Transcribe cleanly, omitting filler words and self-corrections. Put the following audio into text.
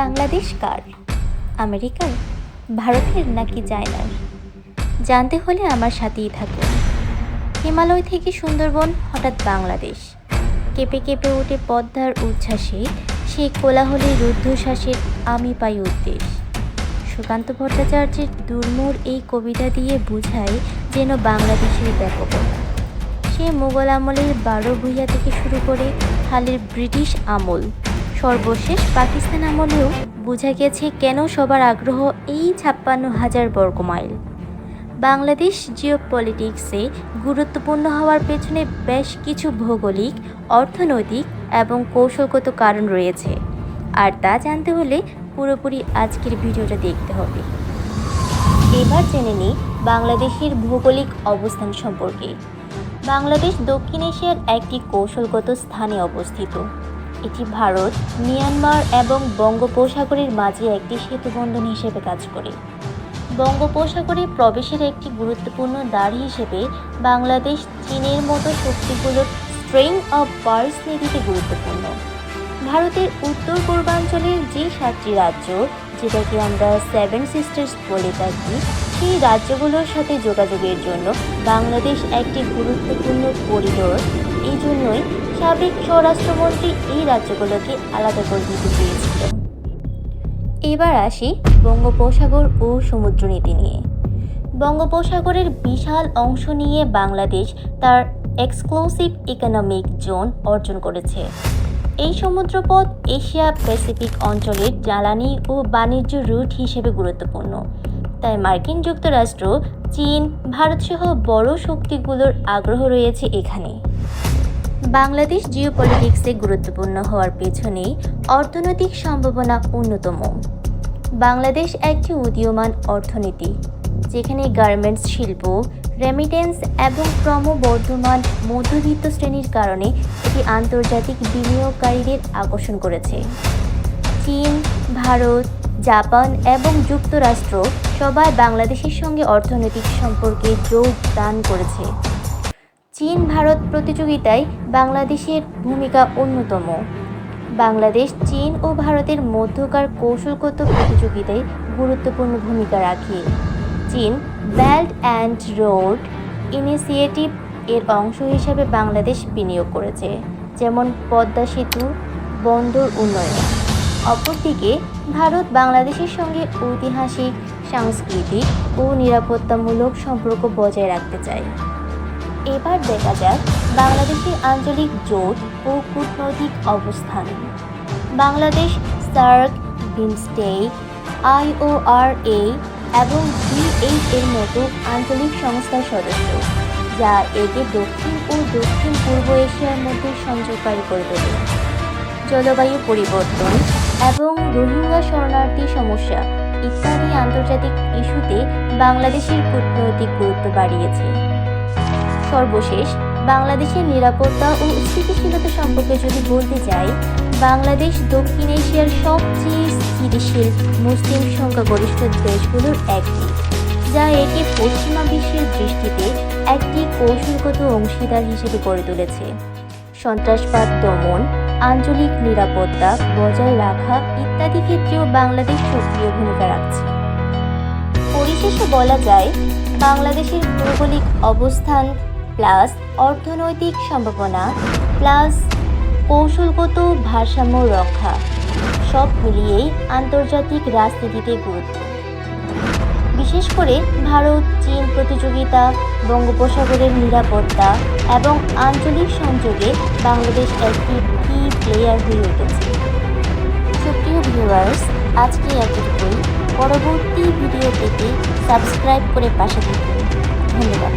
বাংলাদেশ কার? আমেরিকার, ভারতের নাকি চায়নার? জানতে হলে আমার সাথেই থাকুন। হিমালয় থেকে সুন্দরবন, হঠাৎ বাংলাদেশ। কেঁপে কেঁপে ওঠে পদ্মার উচ্ছ্বাসে, সেই কোলাহলী রুদ্ধশ্বাসের আমি পাই উদ্দেশ। সুকান্ত ভট্টাচার্যের দুর্মূর এই কবিতা দিয়ে বুঝায় যেন বাংলাদেশের ব্যাপকতা। সে মুঘল আমলের 12 ভূঁইয়া থেকে শুরু করে হালের ব্রিটিশ আমল, সর্বশেষ পাকিস্তান আমলেও বোঝা গেছে কেন সবার আগ্রহ এই 56,000 বর্গমাইল। বাংলাদেশ জিওপলিটিক্সে গুরুত্বপূর্ণ হওয়ার পেছনে বেশ কিছু ভৌগোলিক, অর্থনৈতিক এবং কৌশলগত কারণ রয়েছে, আর তা জানতে হলে পুরোপুরি আজকের ভিডিওটা দেখতে হবে। এবার জেনে নিই বাংলাদেশের ভৌগোলিক অবস্থান সম্পর্কে। বাংলাদেশ দক্ষিণ এশিয়ার একটি কৌশলগত স্থানে অবস্থিত। এটি ভারত, মিয়ানমার এবং বঙ্গোপসাগরের মাঝে একটি সেতুবন্ধন হিসেবে কাজ করে। বঙ্গোপসাগরে প্রবেশের একটি গুরুত্বপূর্ণ দ্বার হিসেবে বাংলাদেশ চীনের মতো শক্তিগুলোর স্ট্রিং অফ পার্স নীতিতে গুরুত্বপূর্ণ। ভারতের উত্তর পূর্বাঞ্চলের যে 7টি রাজ্য, যেটাকে আমরা 7 সিস্টার্স বলে থাকি, সেই রাজ্যগুলোর সাথে যোগাযোগের জন্য বাংলাদেশ একটি গুরুত্বপূর্ণ করিডোর। এই জন্যই সাবেক স্বরাষ্ট্রমন্ত্রী এই রাজ্যগুলোকে আলাদা করে দিতে চেয়েছিল। এবার আসি বঙ্গোপসাগর ও সমুদ্রনীতি নিয়ে। বঙ্গোপসাগরের বিশাল অংশ নিয়ে বাংলাদেশ তার এক্সক্লুসিভ ইকোনমিক জোন অর্জন করেছে। এই সমুদ্রপথ এশিয়া প্যাসিফিক অঞ্চলের জ্বালানি ও বাণিজ্য রুট হিসেবে গুরুত্বপূর্ণ। তাই মার্কিন যুক্তরাষ্ট্র, চীন, ভারতসহ বড় শক্তিগুলোর আগ্রহ রয়েছে এখানে। বাংলাদেশ জিওপলিটিক্সে গুরুত্বপূর্ণ হওয়ার পেছনেই অর্থনৈতিক সম্ভাবনা অন্যতম। বাংলাদেশ একটি উদীয়মান অর্থনীতি, যেখানে গার্মেন্টস শিল্প, রেমিটেন্স এবং ক্রমবর্ধমান মধ্যবিত্ত শ্রেণীর কারণে এটি আন্তর্জাতিক বিনিয়োগকারীদের আকর্ষণ করেছে। চীন, ভারত, জাপান এবং যুক্তরাষ্ট্র সবাই বাংলাদেশের সঙ্গে অর্থনৈতিক সম্পর্কে যোগদান করেছে। চীন ভারত প্রতিযোগিতায় বাংলাদেশের ভূমিকা অন্যতম। বাংলাদেশ চীন ও ভারতের মধ্যকার কৌশলগত প্রতিযোগিতায় গুরুত্বপূর্ণ ভূমিকা রাখে। চীন বেল্ট অ্যান্ড রোড ইনিশিয়েটিভ এর অংশ হিসেবে বাংলাদেশ বিনিয়োগ করেছে, যেমন পদ্মা সেতু, বন্দর উন্নয়ন। অপরদিকে ভারত বাংলাদেশের সঙ্গে ঐতিহাসিক, সাংস্কৃতিক ও নিরাপত্তামূলক সম্পর্ক বজায় রাখতে চায়। এবার দেখা যাক বাংলাদেশের আঞ্চলিক জোট ও কূটনৈতিক অবস্থান। বাংলাদেশ সার্ক, বিমস্টেক, IORA এবং G8 এর মতো আঞ্চলিক সংস্থার সদস্য, যা একে দক্ষিণ ও দক্ষিণ পূর্ব এশিয়ার মধ্যে সংযোগকারী করে তোলে। জলবায়ু পরিবর্তন এবং রোহিঙ্গা শরণার্থী সমস্যা ইত্যাদি আন্তর্জাতিক ইস্যুতে বাংলাদেশের কূটনৈতিক গুরুত্ব বাড়িয়েছে। সর্বশেষ বাংলাদেশের নিরাপত্তা ও স্থিতিশীলতা সম্পর্কে যদি বলতে চাই, বাংলাদেশ দক্ষিণ এশিয়ার সবচেয়ে স্থিতিশীল মুসলিম সংখ্যাগরিষ্ঠ দেশগুলোর একটি, যা একে পশ্চিমা বিশ্বের দৃষ্টিতে একটি কৌশলগত অংশীদার হিসেবে গড়ে তুলেছে। সন্ত্রাসবাদ দমন, আঞ্চলিক নিরাপত্তা বজায় রাখা ইত্যাদি ক্ষেত্রেও বাংলাদেশ সক্রিয় ভূমিকা রাখছে। পরিশেষে বলা যায়, বাংলাদেশের ভৌগোলিক অবস্থান প্লাস অর্থনৈতিক সম্ভাবনা প্লাস কৌশলগত ভারসাম্য রক্ষা, সব মিলিয়েই আন্তর্জাতিক রাজনীতিতে গুরুত্ব। বিশেষ করে ভারত চীন প্রতিযোগিতা, বঙ্গোপসাগরের নিরাপত্তা এবং আঞ্চলিক সংযোগে বাংলাদেশ একটি কি প্লেয়ার হয়ে উঠেছে। সুপ্রিয় ভিউয়ার্স, আজকে এতটুকুই। পরবর্তী ভিডিও পেতে সাবস্ক্রাইব করে পাশে থাকুন। ধন্যবাদ।